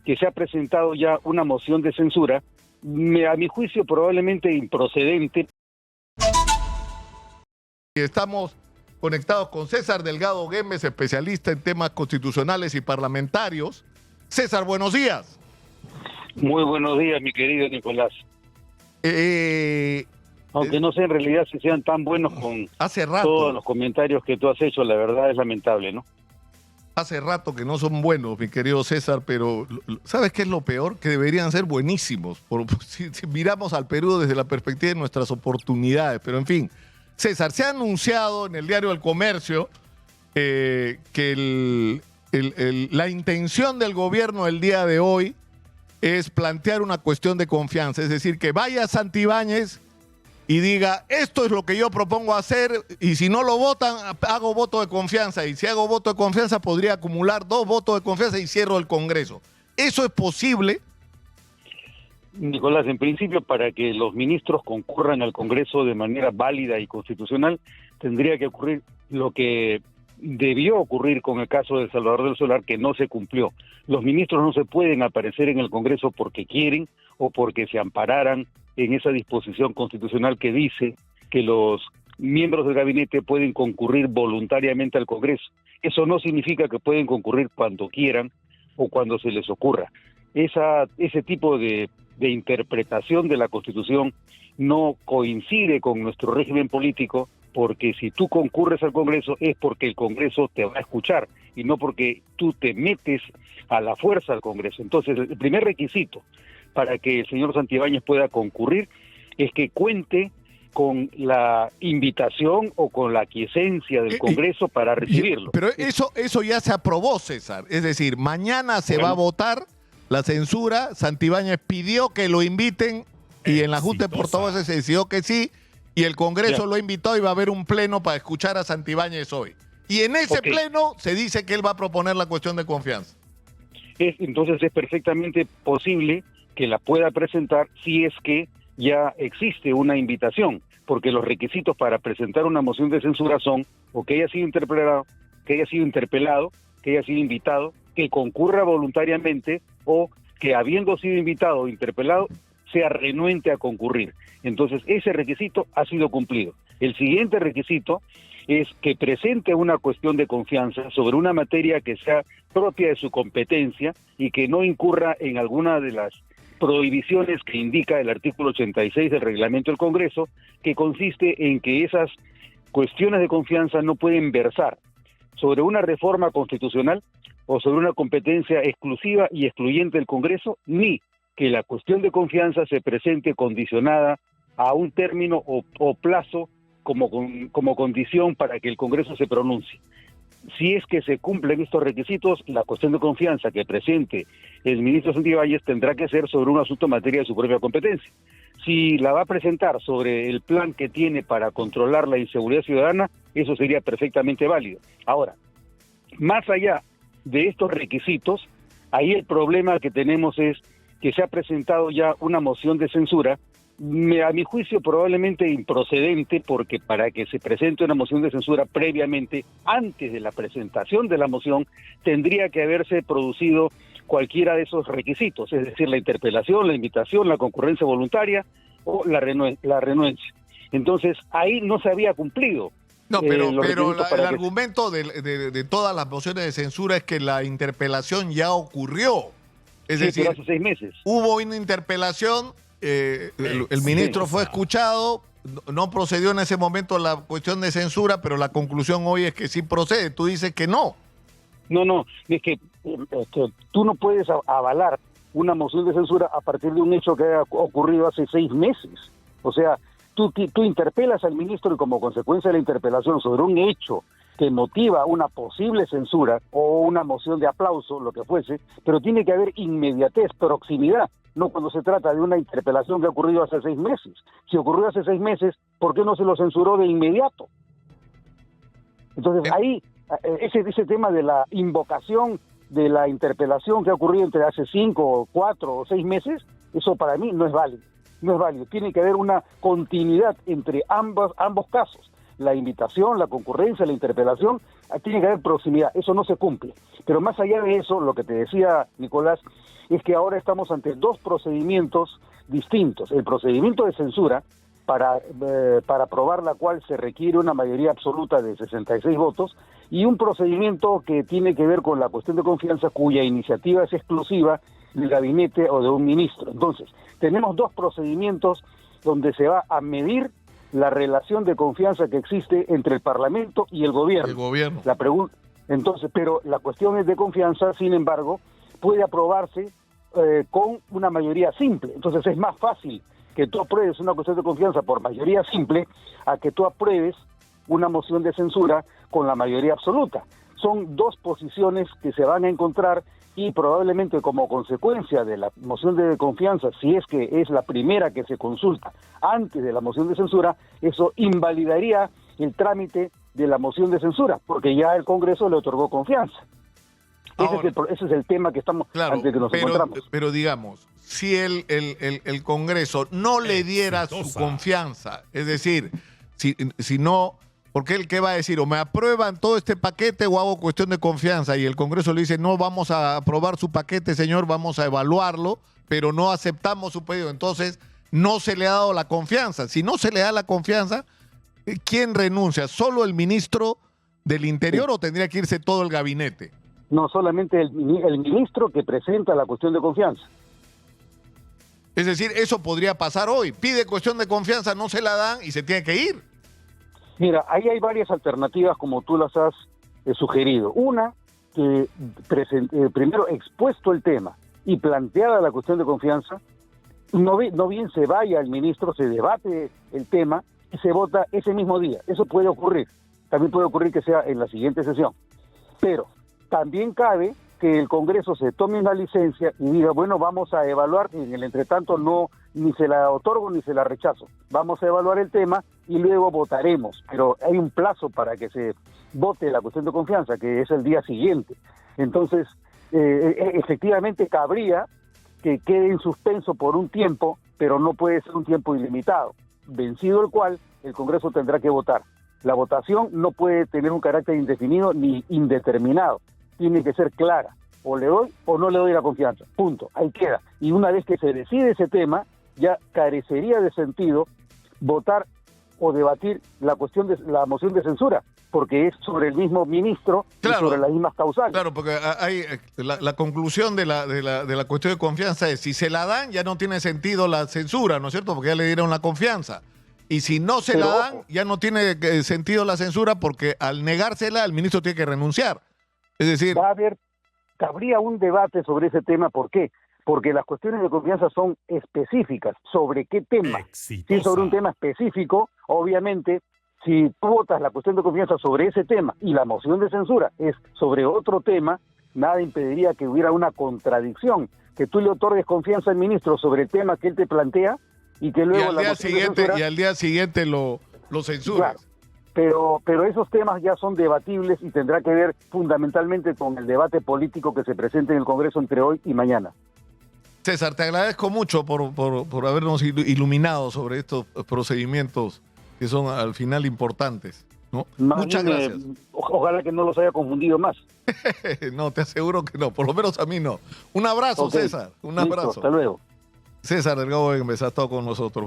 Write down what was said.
que se ha presentado ya una moción de censura, a mi juicio probablemente improcedente. Estamos conectados con César Delgado Guemes, especialista en temas constitucionales y parlamentarios. César, buenos días. Muy buenos días, mi querido Nicolás. Aunque no sé en realidad si sean tan buenos con hace rato, todos los comentarios que tú has hecho, la verdad es lamentable, ¿no? Hace rato que no son buenos, mi querido César, pero ¿sabes qué es lo peor? Que deberían ser buenísimos, si miramos al Perú desde la perspectiva de nuestras oportunidades. Pero en fin, César, se ha anunciado en el diario El Comercio que la intención del gobierno el día de hoy es plantear una cuestión de confianza, es decir, que vaya Santibáñez y diga, esto es lo que yo propongo hacer, y si no lo votan, hago voto de confianza, y si hago voto de confianza podría acumular 2 votos de confianza y cierro el Congreso. ¿Eso es posible? Nicolás, en principio, para que los ministros concurran al Congreso de manera válida y constitucional, tendría que ocurrir lo que debió ocurrir con el caso de Salvador del Solar, que no se cumplió. Los ministros no se pueden aparecer en el Congreso porque quieren o porque se ampararan en esa disposición constitucional que dice que los miembros del gabinete pueden concurrir voluntariamente al Congreso. Eso no significa que pueden concurrir cuando quieran o cuando se les ocurra. Ese tipo de interpretación de la Constitución no coincide con nuestro régimen político, porque si tú concurres al Congreso es porque el Congreso te va a escuchar y no porque tú te metes a la fuerza al Congreso. Entonces, el primer requisito para que el señor Santibáñez pueda concurrir es que cuente con la invitación o con la aquiescencia del Congreso para recibirlo. Pero eso ya se aprobó, César. Es decir, mañana se va a votar la censura. Santibáñez pidió que lo inviten y en la Junta de Portavoces se decidió que sí, y el Congreso lo invitó y va a haber un pleno para escuchar a Santibáñez hoy. Y en ese pleno se dice que él va a proponer la cuestión de confianza. Entonces es perfectamente posible que la pueda presentar si es que ya existe una invitación, porque los requisitos para presentar una moción de censura son o que haya sido interpelado, que haya sido invitado, que concurra voluntariamente o que habiendo sido invitado o interpelado sea renuente a concurrir. Entonces ese requisito ha sido cumplido. El siguiente requisito es que presente una cuestión de confianza sobre una materia que sea propia de su competencia y que no incurra en alguna de las prohibiciones que indica el artículo 86 del reglamento del Congreso, que consiste en que esas cuestiones de confianza no pueden versar sobre una reforma constitucional o sobre una competencia exclusiva y excluyente del Congreso, ni que la cuestión de confianza se presente condicionada a un término o plazo como condición para que el Congreso se pronuncie. Si es que se cumplen estos requisitos, la cuestión de confianza que presente el ministro Santibáñez tendrá que ser sobre un asunto en materia de su propia competencia. Si la va a presentar sobre el plan que tiene para controlar la inseguridad ciudadana, eso sería perfectamente válido. Ahora, más allá de estos requisitos, ahí el problema que tenemos es que se ha presentado ya una moción de censura, a mi juicio probablemente improcedente, porque para que se presente una moción de censura previamente, antes de la presentación de la moción, tendría que haberse producido cualquiera de esos requisitos, es decir, la interpelación, la invitación, la concurrencia voluntaria o la renuencia. Entonces, ahí no se había cumplido. No, pero el argumento de todas las mociones de censura es que la interpelación ya ocurrió. Es decir, pero hace 6 meses. Hubo una interpelación, el ministro fue escuchado, no procedió en ese momento la cuestión de censura, pero la conclusión hoy es que sí procede. Tú dices que no. No, es que tú no puedes avalar una moción de censura a partir de un hecho que haya ocurrido hace 6 meses. O sea, tú interpelas al ministro y como consecuencia de la interpelación sobre un hecho que motiva una posible censura o una moción de aplauso, lo que fuese, pero tiene que haber inmediatez, proximidad, no cuando se trata de una interpelación que ha ocurrido hace 6 meses. Si ocurrió hace 6 meses, ¿por qué no se lo censuró de inmediato? Entonces ahí, ese tema de la invocación de la interpelación que ha ocurrido entre hace 5, 4 o 6 meses, eso para mí no es válido. No es válido. Tiene que haber una continuidad entre ambos casos. la invitación, la concurrencia, la interpelación, tiene que haber proximidad, eso no se cumple. Pero más allá de eso, lo que te decía Nicolás, es que ahora estamos ante dos procedimientos distintos. El procedimiento de censura, para aprobar la cual se requiere una mayoría absoluta de 66 votos, y un procedimiento que tiene que ver con la cuestión de confianza, cuya iniciativa es exclusiva del gabinete o de un ministro. Entonces, tenemos dos procedimientos donde se va a medir la relación de confianza que existe entre el Parlamento y el gobierno. El gobierno. La pregunta, entonces, pero la cuestión es de confianza, sin embargo, puede aprobarse con una mayoría simple. Entonces es más fácil que tú apruebes una cuestión de confianza por mayoría simple a que tú apruebes una moción de censura con la mayoría absoluta. Son dos posiciones que se van a encontrar y probablemente como consecuencia de la moción de confianza, si es que es la primera que se consulta antes de la moción de censura, eso invalidaría el trámite de la moción de censura, porque ya el Congreso le otorgó confianza. Ahora, ese es el tema que estamos ante que nos encontramos. Pero digamos, si el Congreso no le diera su confianza, es decir, si no, porque él qué va a decir, o me aprueban todo este paquete o hago cuestión de confianza, y el Congreso le dice, no vamos a aprobar su paquete, señor, vamos a evaluarlo, pero no aceptamos su pedido, entonces no se le ha dado la confianza. Si no se le da la confianza, ¿quién renuncia? ¿Solo el ministro del Interior o tendría que irse todo el gabinete? No, solamente el ministro que presenta la cuestión de confianza. Es decir, eso podría pasar hoy. Pide cuestión de confianza, no se la dan y se tiene que ir. Mira, ahí hay varias alternativas como tú las has sugerido. Una, que primero expuesto el tema y planteada la cuestión de confianza, no bien se vaya el ministro, se debate el tema y se vota ese mismo día. Eso puede ocurrir. También puede ocurrir que sea en la siguiente sesión. Pero también cabe que el Congreso se tome una licencia y diga, bueno, vamos a evaluar, y en el entretanto no, ni se la otorgo ni se la rechazo. Vamos a evaluar el tema y luego votaremos. Pero hay un plazo para que se vote la cuestión de confianza, que es el día siguiente. Entonces, efectivamente cabría que quede en suspenso por un tiempo, pero no puede ser un tiempo ilimitado, vencido el cual el Congreso tendrá que votar. La votación no puede tener un carácter indefinido ni indeterminado. Tiene que ser clara, o le doy o no le doy la confianza, punto, ahí queda. Y una vez que se decide ese tema, ya carecería de sentido votar o debatir la cuestión de la moción de censura, porque es sobre el mismo ministro y sobre las mismas causales. Claro, porque hay la conclusión de la cuestión de confianza es, si se la dan, ya no tiene sentido la censura, ¿no es cierto? Porque ya le dieron la confianza. Y si no se la dan, ya no tiene sentido la censura, porque al negársela, el ministro tiene que renunciar. Es decir, cabría un debate sobre ese tema. ¿Por qué? Porque las cuestiones de confianza son específicas. ¿Sobre qué tema? Si es sobre un tema específico, obviamente, si tú votas la cuestión de confianza sobre ese tema y la moción de censura es sobre otro tema, nada impediría que hubiera una contradicción, que tú le otorgues confianza al ministro sobre el tema que él te plantea y que luego al día siguiente lo censuras. Claro. Pero esos temas ya son debatibles y tendrá que ver fundamentalmente con el debate político que se presente en el Congreso entre hoy y mañana. César, te agradezco mucho por habernos iluminado sobre estos procedimientos que son al final importantes, ¿no? Muchas gracias. Ojalá que no los haya confundido más. No, te aseguro que no, por lo menos a mí no. Un abrazo, César. Un abrazo. Hasta luego. César Delgado ha estado con nosotros.